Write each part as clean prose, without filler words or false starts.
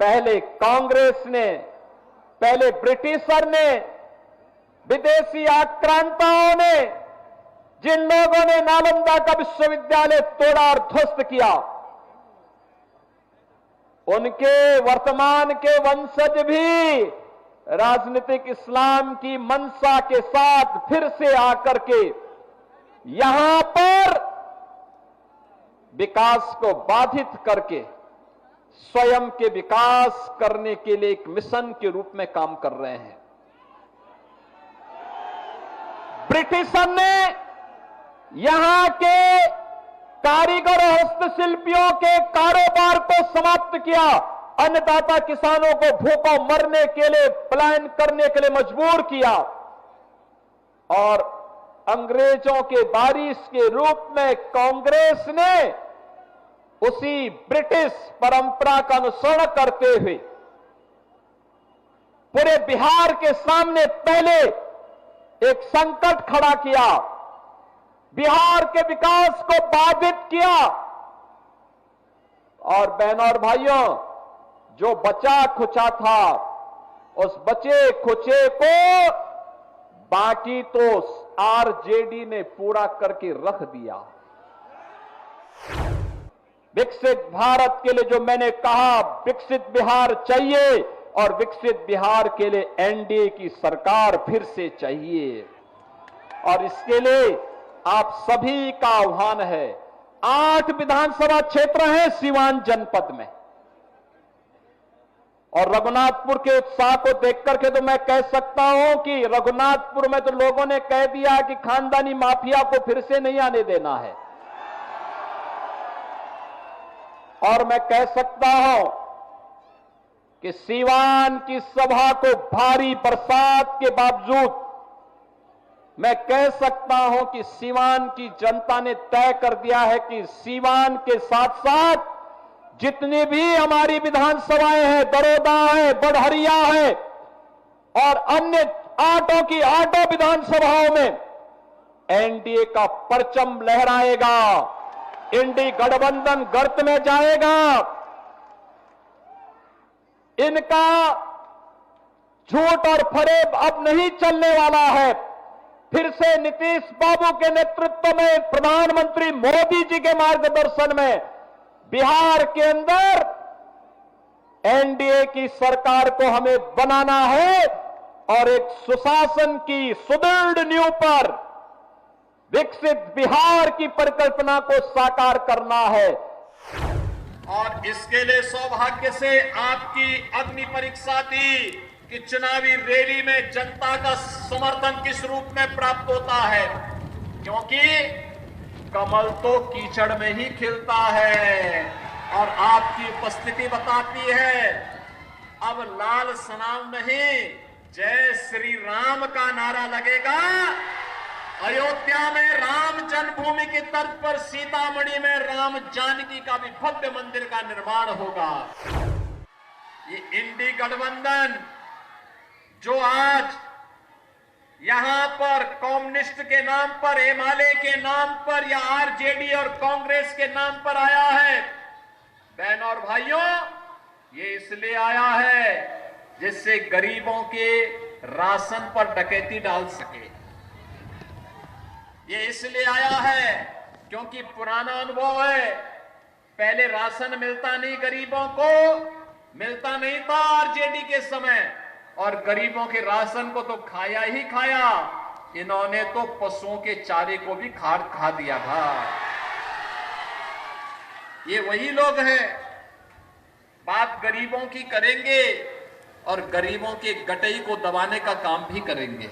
पहले कांग्रेस ने, पहले ब्रिटिशर ने, विदेशी आक्रांताओं ने, जिन लोगों ने नालंदा का विश्वविद्यालय तोड़ा और ध्वस्त किया, उनके वर्तमान के वंशज भी राजनीतिक इस्लाम की मंशा के साथ फिर से आकर के यहां पर विकास को बाधित करके स्वयं के विकास करने के लिए एक मिशन के रूप में काम कर रहे हैं। ब्रिटिशर ने यहां के कारीगर और हस्तशिल्पियों के कारोबार को समाप्त किया, अन्नदाता किसानों को भूखों मरने के लिए पलायन करने के लिए मजबूर किया और अंग्रेजों के वारिस के रूप में कांग्रेस ने उसी ब्रिटिश परंपरा का अनुसरण करते हुए पूरे बिहार के सामने पहले एक संकट खड़ा किया, बिहार के विकास को बाधित किया। और बहनों और भाइयों, जो बचा खुचा था उस बचे खुचे को बाकी तो आरजेडी ने पूरा करके रख दिया। विकसित भारत के लिए जो मैंने कहा, विकसित बिहार चाहिए और विकसित बिहार के लिए एनडीए की सरकार फिर से चाहिए। और इसके लिए आप सभी का आह्वान है। 8 विधानसभा क्षेत्र हैं सीवान जनपद में, और रघुनाथपुर के उत्साह को देख करके तो मैं कह सकता हूं कि रघुनाथपुर में तो लोगों ने कह दिया कि खानदानी माफिया को फिर से नहीं आने देना है। और मैं कह सकता हूं कि सीवान की सभा को भारी बरसात के बावजूद मैं कह सकता हूं कि सीवान की जनता ने तय कर दिया है कि सीवान के साथ साथ जितनी भी हमारी विधानसभाएं हैं, दरोदा है, बढ़हरिया है और अन्य 8 विधानसभाओं में एनडीए का परचम लहराएगा, इंडी गठबंधन गर्त में जाएगा। इनका झूठ और फरेब अब नहीं चलने वाला है। फिर से नीतीश बाबू के नेतृत्व में, प्रधानमंत्री मोदी जी के मार्गदर्शन में बिहार के अंदर एनडीए की सरकार को हमें बनाना है और एक सुशासन की सुदृढ़ नींव पर विकसित बिहार की परिकल्पना को साकार करना है। और इसके लिए सौभाग्य से आपकी अग्नि परीक्षा थी कि चुनावी रैली में जनता का समर्थन किस रूप में प्राप्त होता है, क्योंकि कमल तो कीचड़ में ही खिलता है और आपकी उपस्थिति बताती है। अब लाल सलाम नहीं, जय श्री राम का नारा लगेगा। अयोध्या में राम जन्मभूमि की तर्ज पर सीतामढ़ी में राम जानकी का भी भव्य मंदिर का निर्माण होगा। ये इंडी गठबंधन जो आज यहां पर कम्युनिस्ट के नाम पर, एमआलए के नाम पर या आरजेडी और कांग्रेस के नाम पर आया है, बहनों और भाइयों, ये इसलिए आया है जिससे गरीबों के राशन पर डकैती डाल सके। ये इसलिए आया है क्योंकि पुराना अनुभव है, पहले राशन मिलता नहीं, गरीबों को मिलता नहीं था आरजेडी के समय, और गरीबों के राशन को तो खाया ही खाया, इन्होंने तो पशुओं के चारे को भी खा दिया था। ये वही लोग हैं, बात गरीबों की करेंगे और गरीबों के गटई को दबाने का काम भी करेंगे।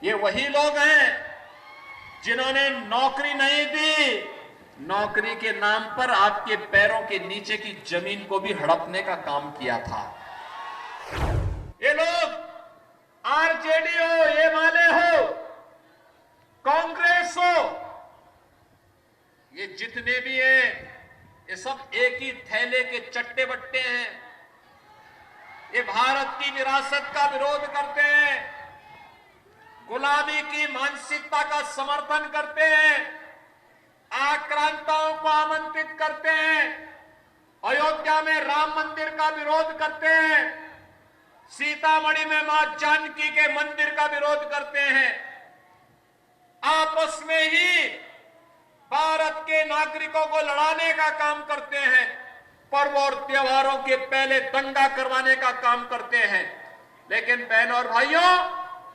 ये वही लोग हैं जिन्होंने नौकरी नहीं दी, नौकरी के नाम पर आपके पैरों के नीचे की जमीन को भी हड़पने का काम किया था। ये लोग आरजेडी हो, एमआलए हो, कांग्रेस हो, ये जितने भी हैं, ये सब एक ही थैले के चट्टे बट्टे हैं। ये भारत की विरासत का विरोध करते हैं, गुलामी की मानसिकता का समर्थन करते हैं, आक्रांताओं को आमंत्रित करते हैं, अयोध्या में राम मंदिर का विरोध करते हैं, सीतामढ़ी में मां जानकी के मंदिर का विरोध करते हैं, आपस में ही भारत के नागरिकों को लड़ाने का काम करते हैं, पर्व और त्योहारों के पहले दंगा करवाने का काम करते हैं। लेकिन बहनों और भाइयों,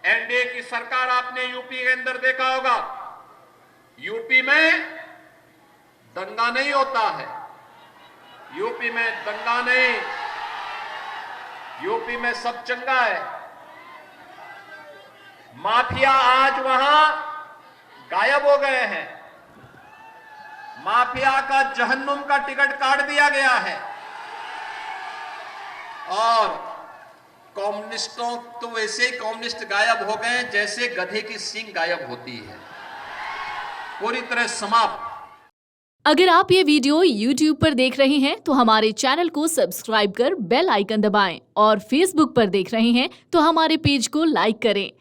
एनडीए की सरकार आपने यूपी के अंदर देखा होगा, यूपी में दंगा नहीं होता है, यूपी में दंगा नहीं, यूपी में सब चंगा है। माफिया आज वहां गायब हो गए हैं, माफिया का जहन्नुम का टिकट काट दिया गया है और कम्युनिस्टों तो वैसे ही कम्युनिस्ट गायब हो गए जैसे गधे की सींग गायब होती है, पूरी तरह समाप्त। अगर आप ये वीडियो YouTube पर देख रहे हैं तो हमारे चैनल को सब्सक्राइब कर बेल आइकन दबाएं और Facebook पर देख रहे हैं तो हमारे पेज को लाइक करें।